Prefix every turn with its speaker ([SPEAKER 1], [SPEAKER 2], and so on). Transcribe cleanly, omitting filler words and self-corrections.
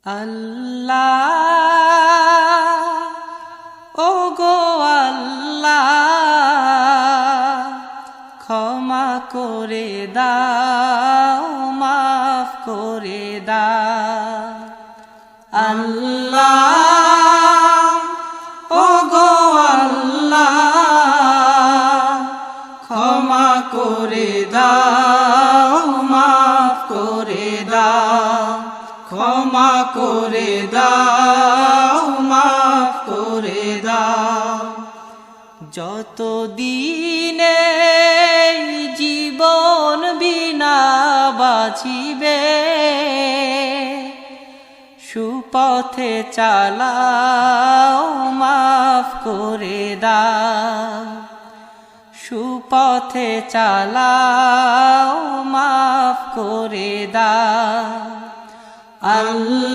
[SPEAKER 1] আল্লাহ ও গো আল্লাহ ক্ষমা করে দাও মাফ করে দাও আল্লাহ ও গো আল্লাহ ক্ষমা করে দাও মাফ করে দাও ক্ষমা করে দাও মাফ করে দাও যতদিনে জীবন বিনা বাঁচিবে সুপথে চালাও মাফ করে দাও সুপথে চালাও মাফ করে দাও আল্লাহ